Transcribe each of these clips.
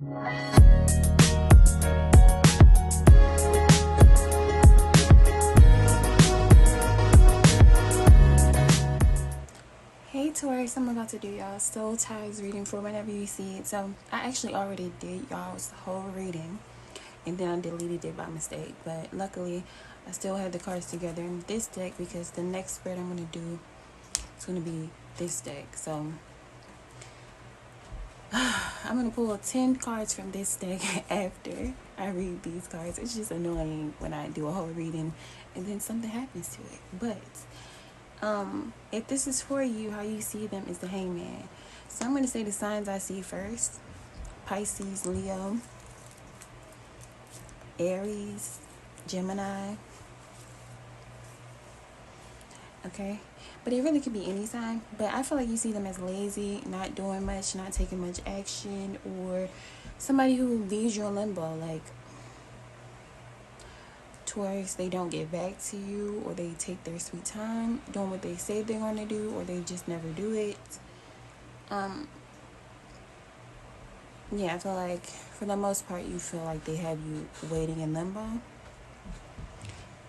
Hey Taurus, I'm about to do y'all soul ties reading for whenever you see it. So I actually already did y'all's whole reading and then I deleted it by mistake, but luckily I still had the cards together in this deck because the next spread I'm going to do is going to be this deck. So I'm going to pull 10 cards from this deck after I read these cards. It's just annoying when I do a whole reading and then something happens to it. But if this is for you, how you see them is the Hangman. So I'm going to say the signs I see first: Pisces, Leo, Aries, Gemini. Okay, but it really could be any sign, but I feel like you see them as lazy, not doing much, not taking much action, or somebody who leaves you in limbo. Like Taurus, they don't get back to you, or they take their sweet time doing what they say they're going to do, or they just never do it. Yeah, I feel like for the most part you feel like they have you waiting in limbo.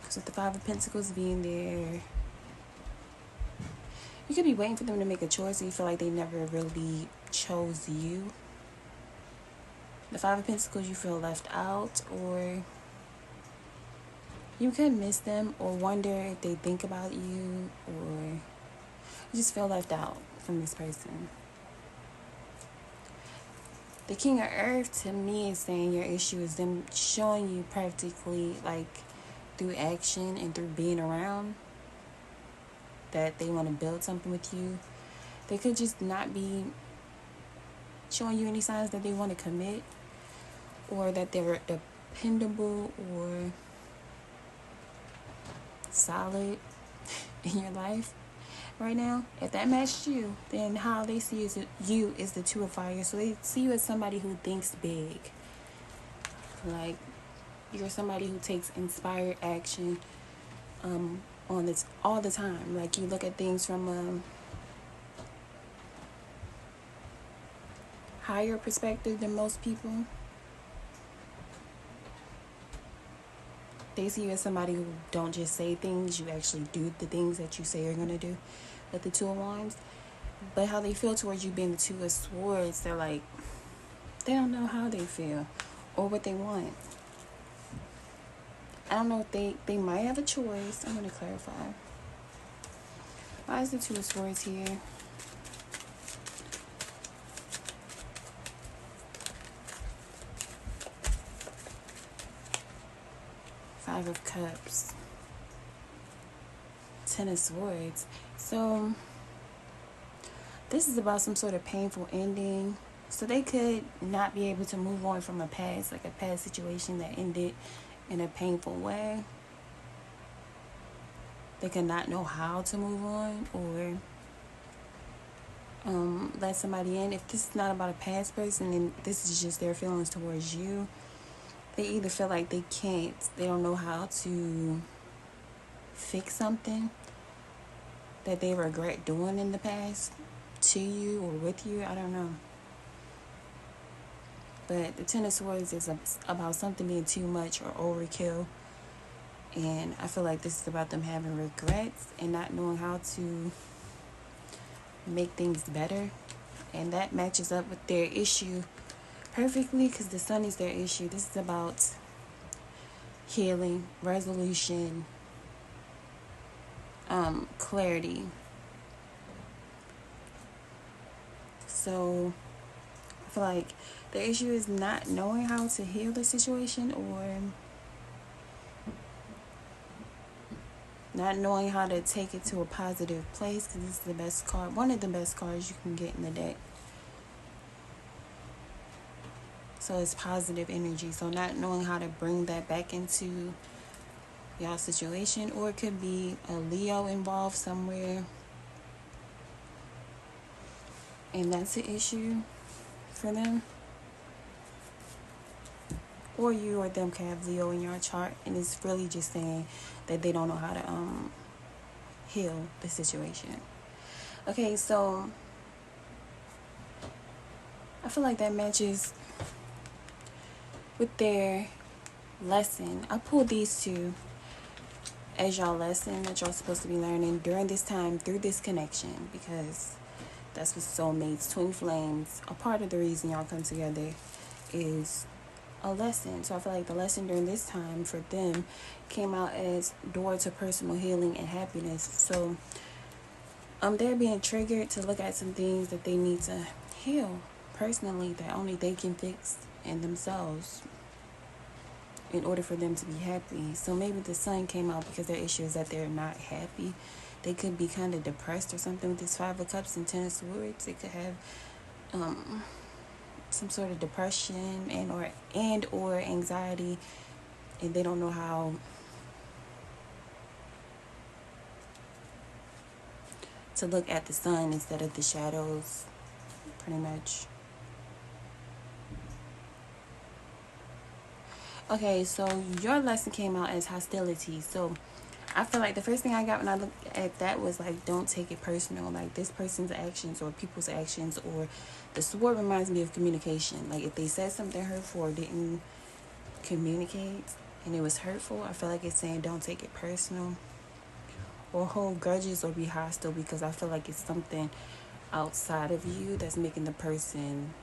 Because with the Five of Pentacles being there, you could be waiting for them to make a choice and you feel like they never really chose you. The Five of Pentacles, you feel left out, or you could miss them or wonder if they think about you, or you just feel left out from this person. The King of Earth to me is saying your issue is them showing you practically, like through action and through being around, that they want to build something with you. They could just not be showing you any signs that they want to commit, or that they're dependable or solid in your life right now. If that matched you, then how they see you is the Two of Fire. So they see you as somebody who thinks big, like you're somebody who takes inspired action on this all the time. Like you look at things from a higher perspective than most people. They see you as somebody who don't just say things, you actually do the things that you say you're going to do with the Two of Wands. But how they feel towards you being the Two of Swords, they're like, they don't know how they feel or what they want. I don't know if they might have a choice. I'm going to clarify. Why is the Two of Swords here? Five of Cups, Ten of Swords. So this is about some sort of painful ending. So they could not be able to move on from a past, like a past situation that ended in a painful way. They could not know how to move on or let somebody in. If this is not about a past person and this is just their feelings towards you, they either feel like they don't know how to fix something that they regret doing in the past to you or with you. I don't know. But the Ten of Swords is about something being too much or overkill. And I feel like this is about them having regrets and not knowing how to make things better. And that matches up with their issue perfectly because the Sun is their issue. This is about healing, resolution, clarity. So I feel like the issue is not knowing how to heal the situation, or not knowing how to take it to a positive place, because this is the best card, one of the best cards you can get in the deck. So it's positive energy. So not knowing how to bring that back into y'all situation, or it could be a Leo involved somewhere, and that's the issue for them. Or you or them can have Leo in your chart, and it's really just saying that they don't know how to heal the situation. Okay, so I feel like that matches with their lesson. I pulled these two as y'all lesson that y'all supposed to be learning during this time through this connection, because that's what soulmates, twin flames, a part of the reason y'all come together is a lesson. So I feel like the lesson during this time for them came out as door to personal healing and happiness. So they're being triggered to look at some things that they need to heal personally that only they can fix in themselves in order for them to be happy. So maybe the sun came out because their issue is that they're not happy. They could be kind of depressed or something with this 5 of Cups and 10 of Swords. They could have some sort of depression and or anxiety, and they don't know how to look at the sun instead of the shadows, pretty much. Okay, so your lesson came out as hostility. So I feel like the first thing I got when I looked at that was like, don't take it personal. Like this person's actions or people's actions, or the sword reminds me of communication. Like if they said something hurtful or didn't communicate and it was hurtful, I feel like it's saying don't take it personal or hold grudges or be hostile, because I feel like it's something outside of you that's making the person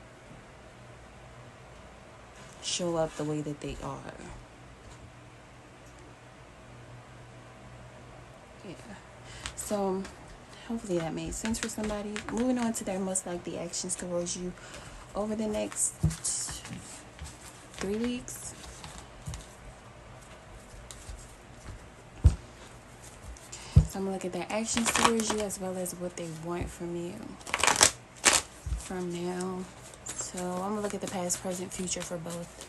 show up the way that they are. Yeah. So hopefully that made sense for somebody. Moving on to their most likely actions towards you over the next 3 weeks. So I'm going to look at their actions towards you as well as what they want from you from now. So I'm going to look at the past, present, future for both.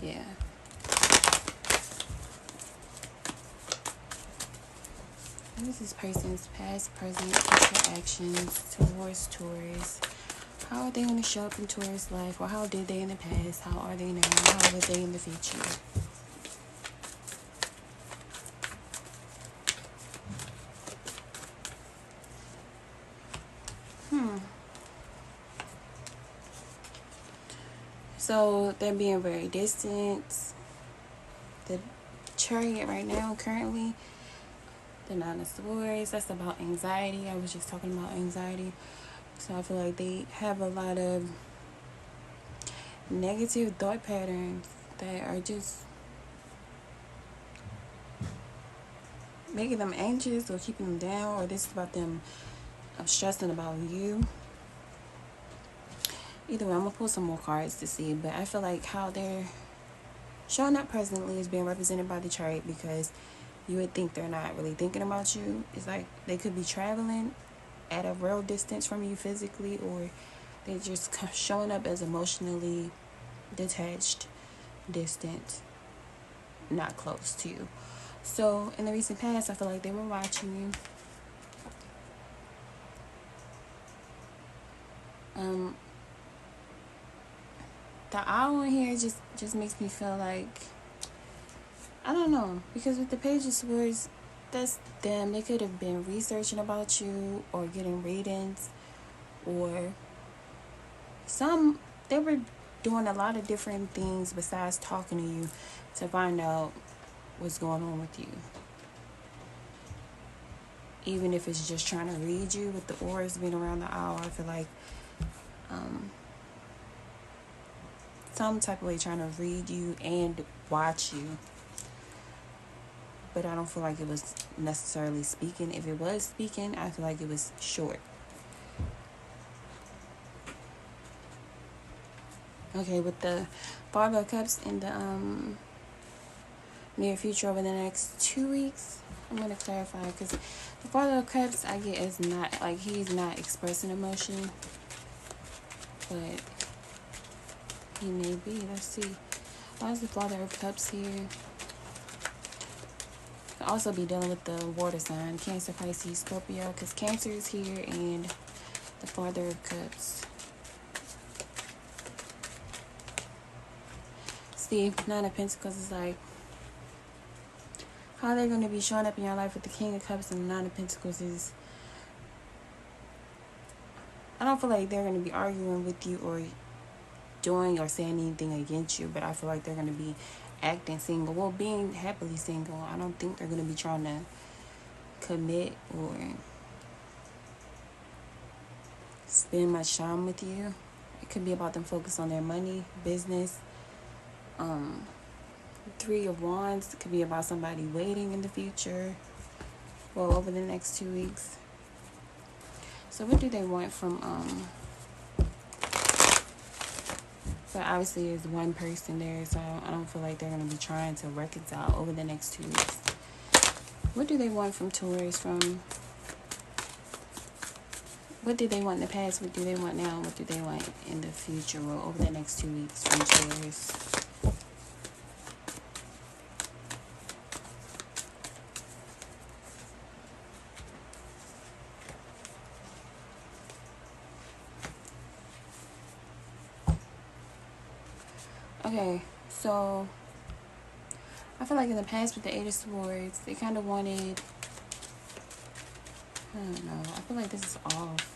Yeah. What is this person's past, present, future actions towards Taurus? How are they going to show up in Taurus life? Or how did they in the past? How are they now? How are they in the future? So they're being very distant. The Chariot right now, currently, the 9 of Swords, that's about anxiety. I was just talking about anxiety. So I feel like they have a lot of negative thought patterns that are just making them anxious or keeping them down, or this is about them stressing about you. Either way, I'm going to pull some more cards to see, but I feel like how they're showing up presently is being represented by the Chariot, because you would think they're not really thinking about you. It's like they could be traveling at a real distance from you physically, or they're just showing up as emotionally detached, distant, not close to you. So in the recent past, I feel like they were watching you. The owl in here just makes me feel like, I don't know, because with the Page of Swords, that's them. They could have been researching about you or getting readings, or they were doing a lot of different things besides talking to you to find out what's going on with you. Even if it's just trying to read you, with the auras being around the owl, I feel like some type of way trying to read you and watch you. But I don't feel like it was necessarily speaking. If it was speaking, I feel like it was short. Okay, with the 5 of Cups in the near future over the next 2 weeks, I'm going to clarify, because the 5 of Cups I get is not, like, he's not expressing emotion, but he may be. Let's see. Why is the Father of Cups here? Could also be dealing with the water sign, Cancer, Pisces, Scorpio, because Cancer is here, and the Father of Cups. See, 9 of Pentacles is like, how they're going to be showing up in your life with the King of Cups and the 9 of Pentacles is, I don't feel like they're going to be arguing with you or doing or saying anything against you, but I feel like they're going to be acting single. Well, being happily single. I don't think they're going to be trying to commit or spend much time with you. It could be about them focused on their money, business. 3 of Wands, it could be about somebody waiting in the future. Well, over the next 2 weeks. So what do they want from but obviously there's one person there, so I don't feel like they're going to be trying to reconcile over the next 2 weeks. What do they want from Taurus? What did they want in the past? What do they want now? What do they want in the future or over the next 2 weeks from Taurus? Okay, so I feel like in the past with the 8 of Swords, they kind of wanted, I don't know, I feel like this is off.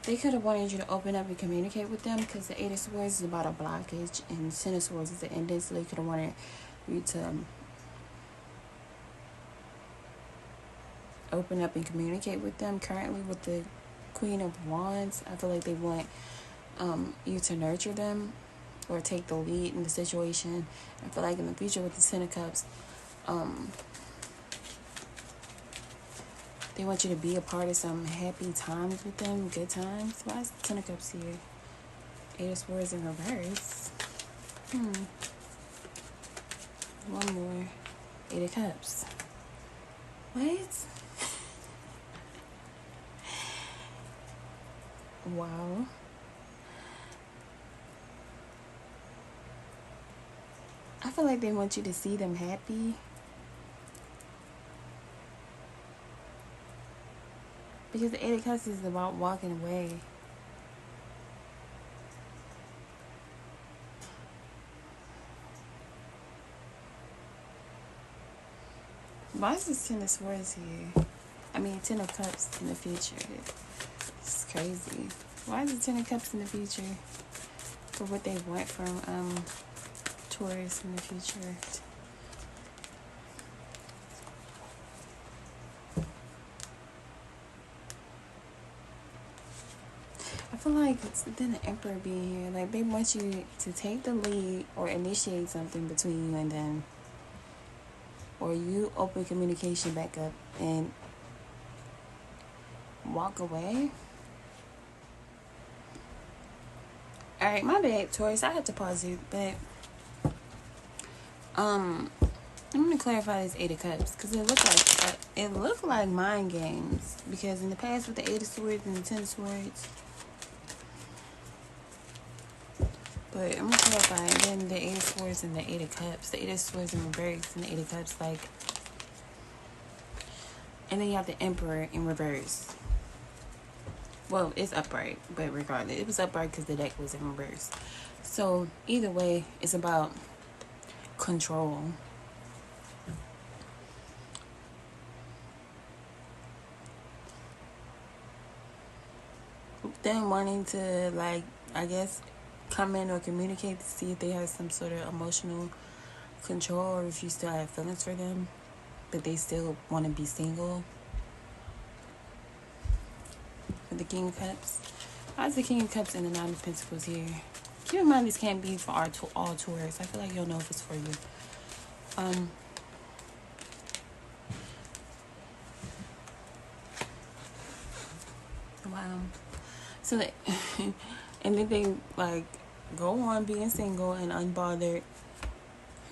They could have wanted you to open up and communicate with them, because the 8 of Swords is about a blockage and 10 of Swords is the ending, so they could have wanted you to open up and communicate with them. Currently with the Queen of Wands, I feel like they want you to nurture them or take the lead in the situation. I feel like in the future with the 10 of Cups, they want you to be a part of some happy times with them, good times. Why is the 10 of Cups here? 8 of Swords in reverse. One more. 8 of Cups. What? Wow. I feel like they want you to see them happy. Because the 8 of Cups is about walking away. Why is this 10 of Swords here? I mean, 10 of Cups in the future. It's crazy. Why is the 10 of Cups in the future? For what they want from Taurus in the future. I feel like it's then the Emperor being here. Like, they want you to take the lead or initiate something between you and them. Or you open communication back up and walk away. Alright, my bad, Taurus. I had to pause it, but I'm gonna clarify this 8 of Cups, because it looked like mind games. Because in the past with the 8 of Swords and the 10 of Swords, but I'm gonna clarify. And then the 8 of Swords and the 8 of Cups, the 8 of Swords in reverse and the 8 of Cups, like, and then you have the Emperor in reverse. Well, it's upright, but regardless, it was upright because the deck was in reverse. So either way, it's about control. Them wanting to, like, I guess, come in or communicate to see if they have some sort of emotional control or if you still have feelings for them, but they still want to be single. For the King of Cups. Why is the King of Cups and the 9 of Pentacles here? Keep in mind this can't be for all Taurus. I feel like you'll know if it's for you. Wow. So and then they like go on being single and unbothered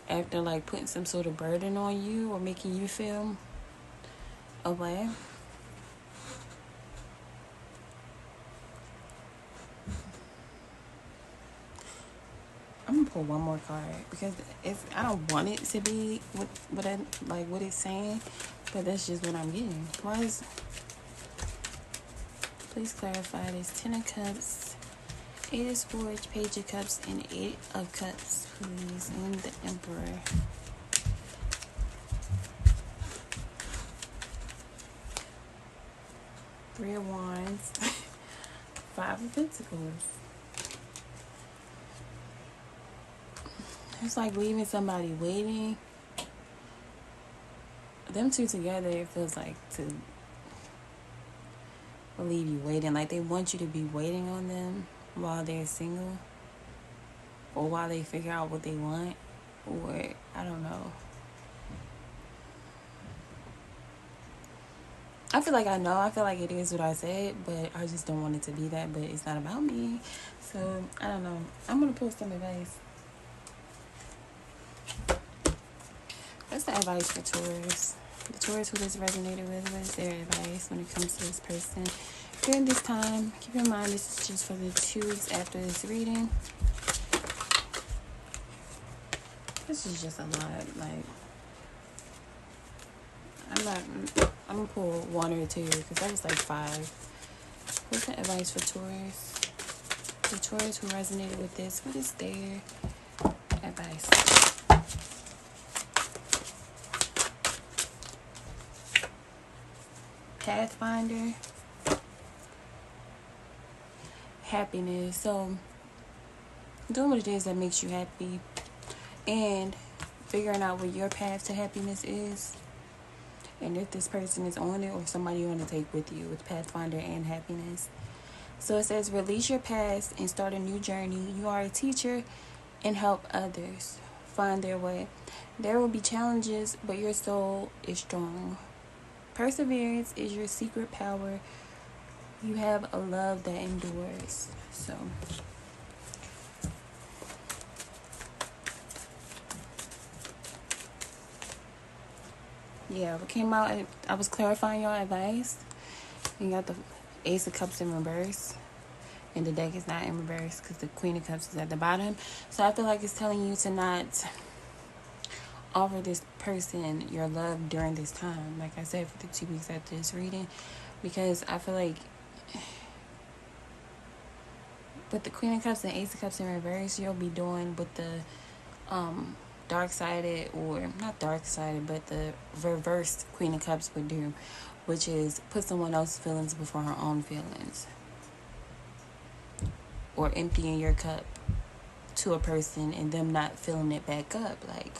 after like putting some sort of burden on you or making you feel away. I'm gonna pull one more card because I don't want it to be what it's saying, but that's just what I'm getting. Why is, please clarify this 10 of Cups, 8 of Swords, Page of Cups, and 8 of Cups, please, and the Emperor. Three of Wands, Five of Pentacles. It's like leaving somebody waiting. Them two together, it feels like to leave you waiting. Like they want you to be waiting on them while they're single. Or while they figure out what they want. Or, I don't know. I feel like I know. I feel like it is what I said. But I just don't want it to be that. But it's not about me. So, I don't know. I'm going to pull some advice. What's the advice for Taurus? The Taurus who this resonated with, what is their advice when it comes to this person? During this time, keep in mind this is just for the 2 weeks after this reading. This is just a lot. Like, I'm going to pull 1 or 2 because that was like 5. What's the advice for Taurus? The Taurus who resonated with this, what is their advice? Pathfinder, happiness. So doing what it is that makes you happy and figuring out what your path to happiness is, and if this person is on it or somebody you want to take with you with Pathfinder and happiness. So it says release your past and start a new journey. You are a teacher and help others find their way. There will be challenges, but your soul is strong. Perseverance is your secret power. You have a love that endures. So, yeah, what came out, I was clarifying your advice. You got the Ace of Cups in reverse. And the deck is not in reverse because the Queen of Cups is at the bottom. So I feel like it's telling you to not offer this person your love during this time, like I said, for the 2 weeks after this reading, because I feel like with the Queen of Cups and Ace of Cups in reverse, you'll be doing what the dark-sided, or not dark-sided, but the reversed Queen of Cups would do, which is put someone else's feelings before her own feelings, or emptying your cup to a person and them not filling it back up. Like,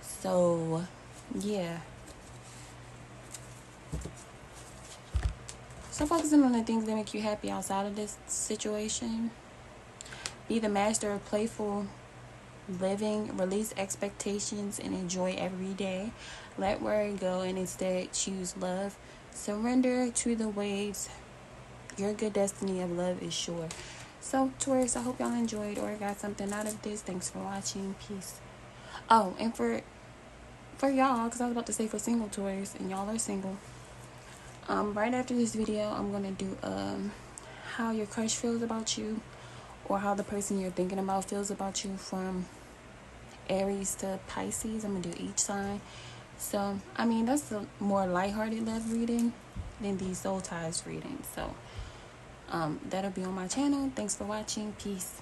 so, yeah. So focusing on the things that make you happy outside of this situation. Be the master of playful living. Release expectations and enjoy every day. Let worry go and instead choose love. Surrender to the waves. Your good destiny of love is sure. So, Taurus, I hope y'all enjoyed or got something out of this. Thanks for watching. Peace. Oh, and for y'all, because I was about to say for single Taurus, and y'all are single. Right after this video, I'm going to do how your crush feels about you, or how the person you're thinking about feels about you, from Aries to Pisces. I'm going to do each sign. So, I mean, that's a more lighthearted love reading than the soul ties reading. So, that'll be on my channel. Thanks for watching. Peace.